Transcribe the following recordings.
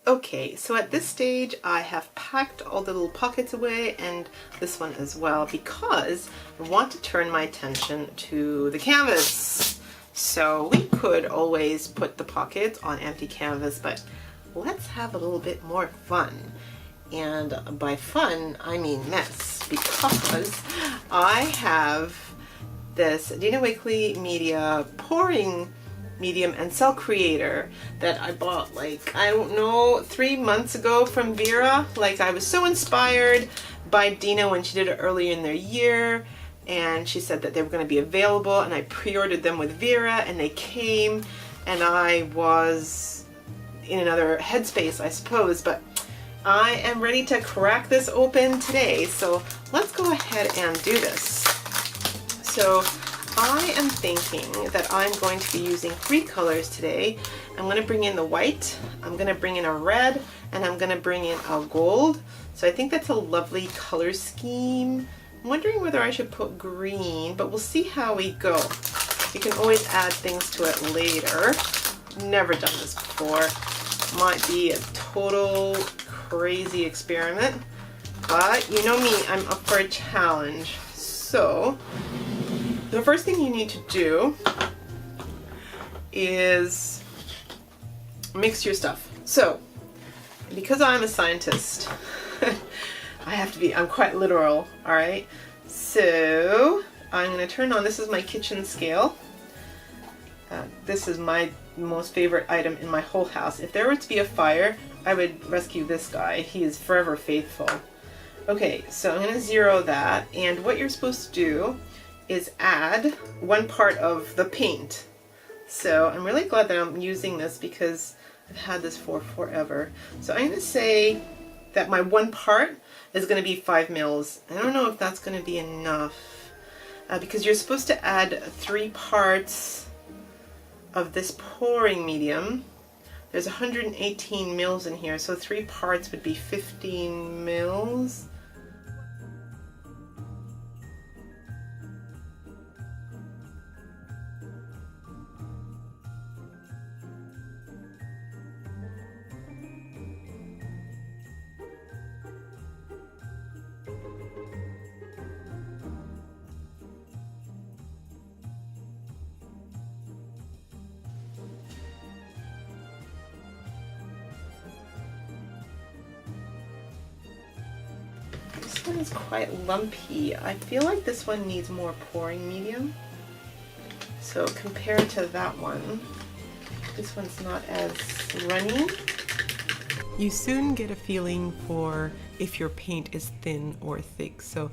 Okay, so at this stage I have packed all the little pockets away and this one as well because I want to turn my attention to the canvas. So we could always put the pockets on empty canvas, but let's have a little bit more fun. And by fun, I mean mess, because I have this Dina Wakley Media pouring medium and cell creator that I bought like, I don't know, 3 months ago from Vera. Like, I was so inspired by Dina when she did it earlier in their year, and she said that they were going to be available, and I pre-ordered them with Vera and they came, and I was in another headspace, I suppose, but I am ready to crack this open today. So let's go ahead and do this. So I am thinking that I'm going to be using 3 colors today. I'm going to bring in the white, I'm going to bring in a red, and I'm going to bring in a gold. So I think that's a lovely color scheme. I'm wondering whether I should put green, but we'll see how we go. You can always add things to it later. Never done this before. Might be a total crazy experiment, but you know me, I'm up for a challenge. So the first thing you need to do is mix your stuff. So, because I'm a scientist, I'm quite literal, alright? So, I'm going to turn on, this is my kitchen scale. This is my most favorite item in my whole house. If there were to be a fire, I would rescue this guy. He is forever faithful. Okay, so I'm going to zero that, and what you're supposed to do is add 1 part of the paint. So I'm really glad that I'm using this because I've had this for forever. So I'm going to say that my 1 part is going to be 5 mils. I don't know if that's going to be enough because you're supposed to add 3 parts of this pouring medium. There's 118 mils in here, so 3 parts would be 15 mils. This one is quite lumpy. I feel like this one needs more pouring medium. So compared to that one, this one's not as runny. You soon get a feeling for if your paint is thin or thick. So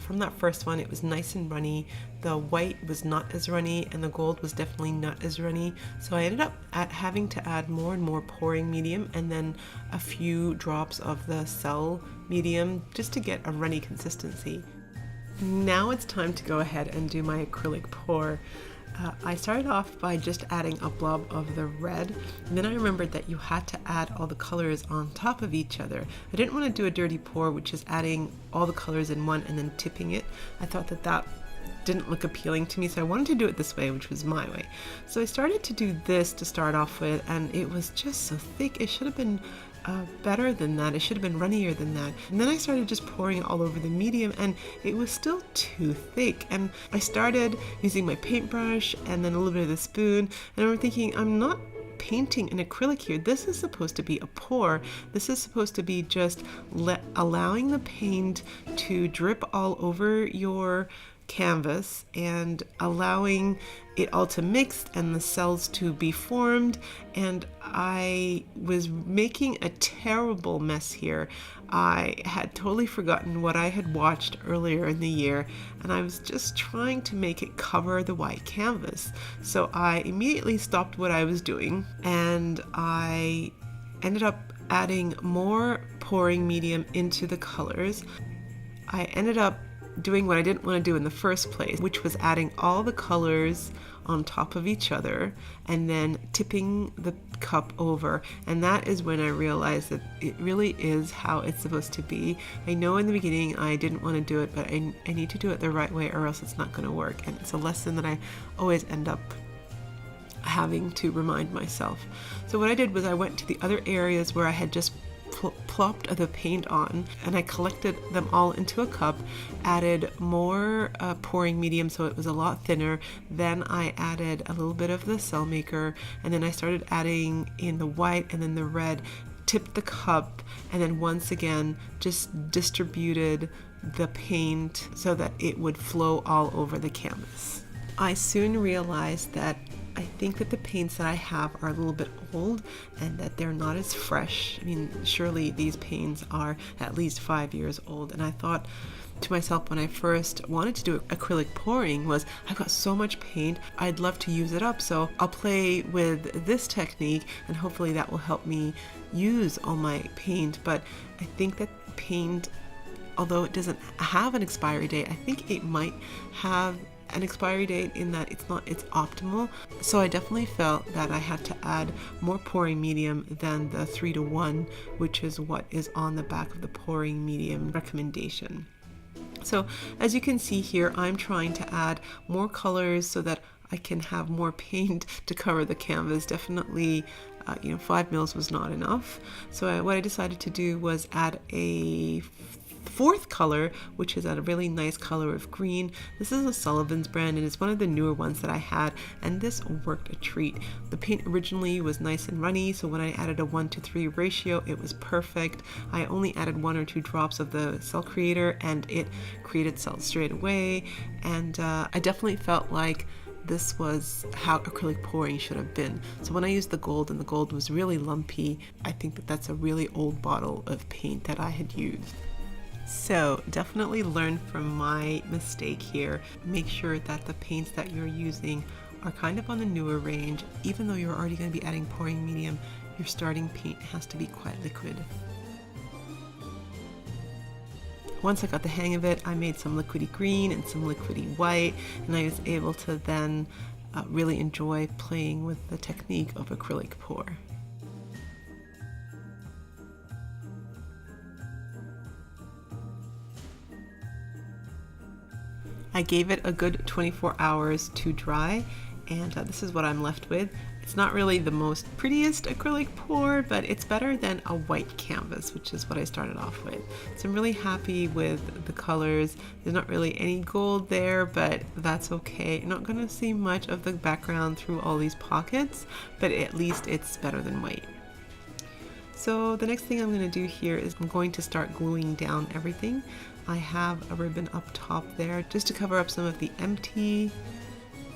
from that first one, it was nice and runny. The white was not as runny, and the gold was definitely not as runny. So I ended up having to add more and more pouring medium, and then a few drops of the cell medium just to get a runny consistency. Now it's time to go ahead and do my acrylic pour. I started off by just adding a blob of the red, and then I remembered that you had to add all the colors on top of each other. I didn't want to do a dirty pour, which is adding all the colors in one and then tipping it. I thought that that didn't look appealing to me, so I wanted to do it this way, which was my way. So I started to do this to start off with, and it was just so thick. It should have been better than that. It should have been runnier than that. And then I started just pouring it all over the medium, and it was still too thick. And I started using my paintbrush and then a little bit of the spoon, and I'm thinking, I'm not painting an acrylic here. This is supposed to be a pour. This is supposed to be just allowing the paint to drip all over your canvas and allowing it all to mix and the cells to be formed. And I was making a terrible mess here. I had totally forgotten what I had watched earlier in the year, and I was just trying to make it cover the white canvas. So I immediately stopped what I was doing, and I ended up adding more pouring medium into the colors. I ended up doing what I didn't want to do in the first place, which was adding all the colors on top of each other and then tipping the cup over. And that is when I realized that it really is how it's supposed to be. I know in the beginning I didn't want to do it, but I need to do it the right way or else it's not going to work. And it's a lesson that I always end up having to remind myself. So what I did was I went to the other areas where I had just plopped the paint on, and I collected them all into a cup, added more pouring medium so it was a lot thinner, then I added a little bit of the cell maker, and then I started adding in the white and then the red, tipped the cup, and then once again just distributed the paint so that it would flow all over the canvas. I soon realized that I think that the paints that I have are a little bit old and that they're not as fresh. I mean, surely these paints are at least 5 years old. And I thought to myself when I first wanted to do acrylic pouring was, I've got so much paint, I'd love to use it up. So I'll play with this technique and hopefully that will help me use all my paint. But I think that paint, although it doesn't have an expiry date, I think it might have an expiry date in that it's optimal. So I definitely felt that I had to add more pouring medium than the 3:1, which is what is on the back of the pouring medium recommendation. So as you can see here, I'm trying to add more colors so that I can have more paint to cover the canvas. Definitely 5 mils was not enough. So what I decided to do was add a fourth color, which is a really nice color of green. This is a Sullivan's brand and it's one of the newer ones that I had, and this worked a treat. The paint originally was nice and runny, so when I added a 1:3 ratio, it was perfect. I only added 1 or 2 drops of the cell creator and it created cells straight away, and I definitely felt like this was how acrylic pouring should have been. So when I used the gold and the gold was really lumpy, I think that that's a really old bottle of paint that I had used. So definitely learn from my mistake here. Make sure that the paints that you're using are kind of on the newer range. Even though you're already going to be adding pouring medium, your starting paint has to be quite liquid. Once I got the hang of it, I made some liquidy green and some liquidy white, and I was able to then really enjoy playing with the technique of acrylic pour. I gave it a good 24 hours to dry, and this is what I'm left with. It's not really the most prettiest acrylic pour, but it's better than a white canvas, which is what I started off with. So I'm really happy with the colors. There's not really any gold there, but that's okay. You're not going to see much of the background through all these pockets, but at least it's better than white. So the next thing I'm going to do here is I'm going to start gluing down everything. I have a ribbon up top there just to cover up some of the empty,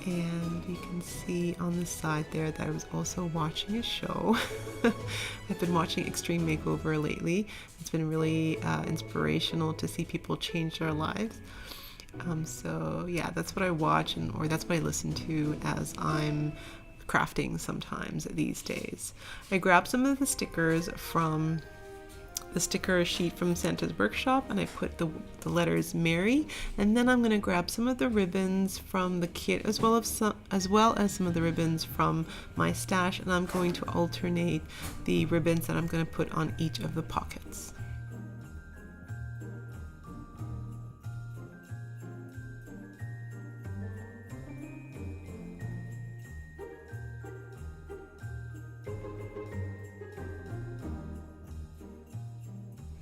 and you can see on the side there that I was also watching a show. I've been watching Extreme Makeover lately. It's been really inspirational to see people change their lives. So yeah, that's what I watch, or that's what I listen to as I'm crafting sometimes these days. I grabbed some of the stickers from the sticker sheet from Santa's Workshop, and I put the letters Merry, and then I'm going to grab some of the ribbons from the kit as well as some of the ribbons from my stash, and I'm going to alternate the ribbons that I'm going to put on each of the pockets.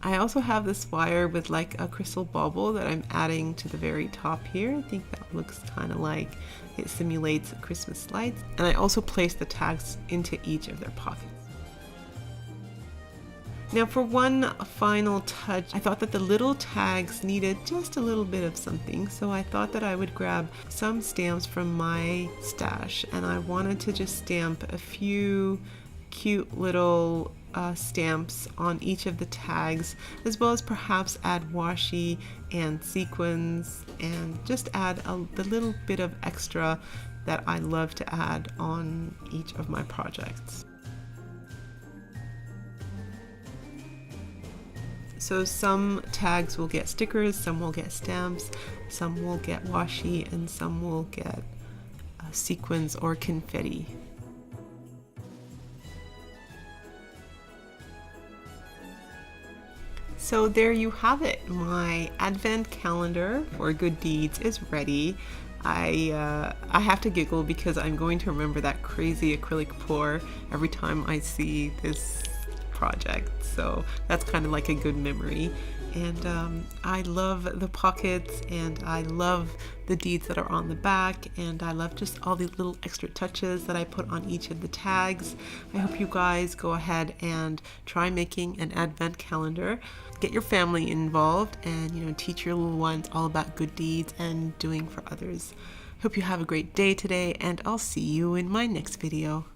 I also have this wire with like a crystal bauble that I'm adding to the very top here. I think that looks kind of like it simulates Christmas lights. And I also placed the tags into each of their pockets. Now for one final touch, I thought that the little tags needed just a little bit of something, so I thought that I would grab some stamps from my stash, and I wanted to just stamp a few cute little stamps on each of the tags, as well as perhaps add washi and sequins, and just add the little bit of extra that I love to add on each of my projects. So some tags will get stickers, some will get stamps, some will get washi, and some will get sequins or confetti. So there you have it. My advent calendar for good deeds is ready. I have to giggle because I'm going to remember that crazy acrylic pour every time I see this project. So that's kind of like a good memory. And I love the pockets, and I love the deeds that are on the back, and I love just all the little extra touches that I put on each of the tags. I hope you guys go ahead and try making an advent calendar. Get your family involved and, you know, teach your little ones all about good deeds and doing for others. Hope you have a great day today, and I'll see you in my next video.